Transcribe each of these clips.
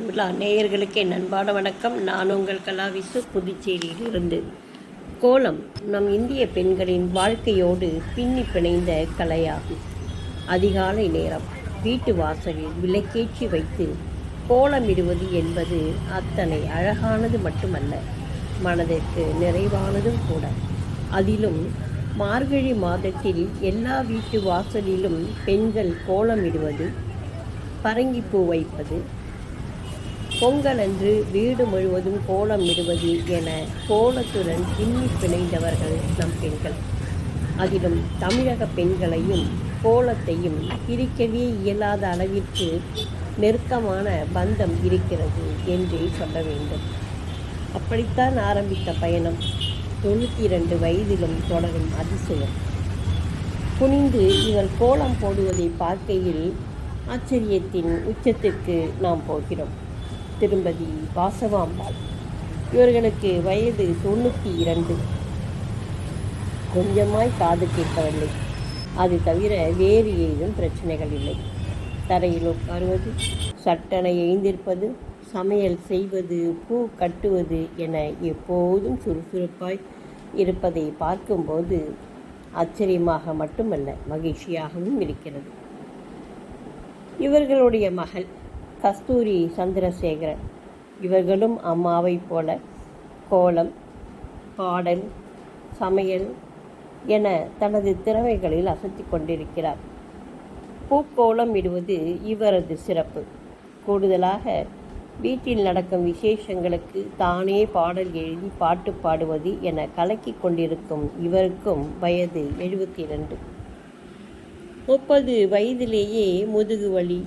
விழா நேயர்களுக்கு என் அன்பான வணக்கம். நான் உங்கள் கலாவிசு, புதுச்சேரியில் இருந்து. கோலம் நம் இந்திய பெண்களின் வாழ்க்கையோடு பின்னி பிணைந்த கலையாகும். அதிகாலை நேரம் வீட்டு வாசலில் விளக்கேற்றி வைத்து கோலமிடுவது என்பது அத்தனை அழகானது மட்டுமல்ல, மனதிற்கு நிறைவானதும் கூட. அதிலும் மார்கழி மாதத்தில் எல்லா வீட்டு வாசலிலும் பெண்கள் கோலமிடுவது, பரங்கிப்பூ வைப்பது, பொங்கலன்று வீடு முழுவதும் கோலம் இடுவது என கோலத்துடன் பின்னி பிணைந்தவர்கள் நம் பெண்கள். அதிலும் தமிழக பெண்களையும் கோலத்தையும் பிரிக்கவே இயலாத அளவிற்கு நெருக்கமான பந்தம் இருக்கிறது என்றே சொல்ல வேண்டும். அப்படித்தான் ஆரம்பித்த பயணம் 92 வயதிலும் தொடரும் அதிசயம். குனிந்து இவர் கோலம் போடுவதை பார்க்கையில் ஆச்சரியத்தின் உச்சத்திற்கு நாம் போகிறோம். திரும்பதி வாசவாம்பாள், இவர்களுக்கு வயது 92. கொஞ்சமாய் காது கேட்கவில்லை. அது தவிர வேறு ஏதும் பிரச்சனைகள் இல்லை. தரையில் உட்காருவது, சட்டனை எழுந்திருப்பது, சமையல் செய்வது, பூ கட்டுவது என எப்போதும் சுறுசுறுப்பாய் இருப்பதை பார்க்கும்போது ஆச்சரியமாக மட்டுமல்ல, மகிழ்ச்சியாகவும் இருக்கிறது. இவர்களுடைய மகள் கஸ்தூரி சந்திரசேகரன், இவர்களும் அம்மாவை போல கோலம், பாடல், சமையல் என தனது திறமைகளில் அசத்தி கொண்டிருக்கிறார். பூக்கோலம் இடுவது இவரது சிறப்பு. கூடுதலாக வீட்டில் நடக்கும் விசேஷங்களுக்கு தானே பாடல் எழுதி பாட்டு பாடுவது என கலக்கி கொண்டிருக்கும் இவருக்கும் வயது 72. 30 வயதிலேயே முதுகு வலி,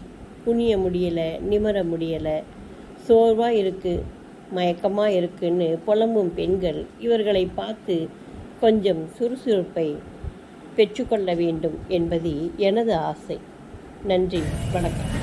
குனிய முடியலை, நிமிர முடியலை, சோர்வாக இருக்குது, மயக்கமாக இருக்குன்னு புலம்பும் பெண்கள் இவர்களை பார்த்து கொஞ்சம் சுறுசுறுப்பை பெற்றுக்கொள்ள வேண்டும் என்பது எனது ஆசை. நன்றி, வணக்கம்.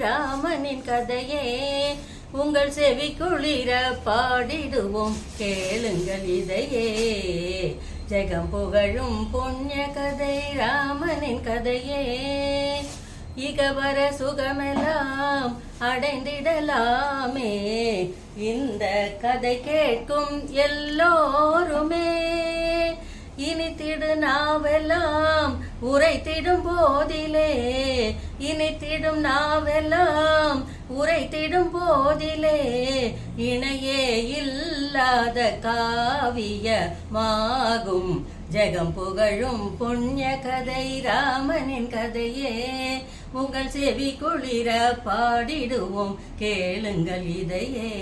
ராமனின் கதையே உங்கள் செவி குளிர பாடிடுவோம், கேளுங்கள் இதையே. ஜெகம் புகழும் புண்ணிய கதை ராமனின் கதையே. இகவர சுகமெல்லாம் அடைந்திடலாமே, இந்த கதை கேட்கும் எல்லோருமே. இனித்திடு நாவெல்லாம் உரைத்திடும் போதிலே, இனித்திடும் நாவெல்லாம் உரைத்திடும் போதிலே, இணையே இல்லாத காவியமாகும் ஜெகம் புகழும் புண்ணிய கதை ராமனின் கதையே. உங்கள் செவி குளிர பாடிடுவோம், கேளுங்கள் இதையே.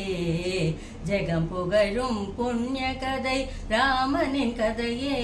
ஜெகம் புகழும் புண்ணிய கதை ராமனின் கதையே.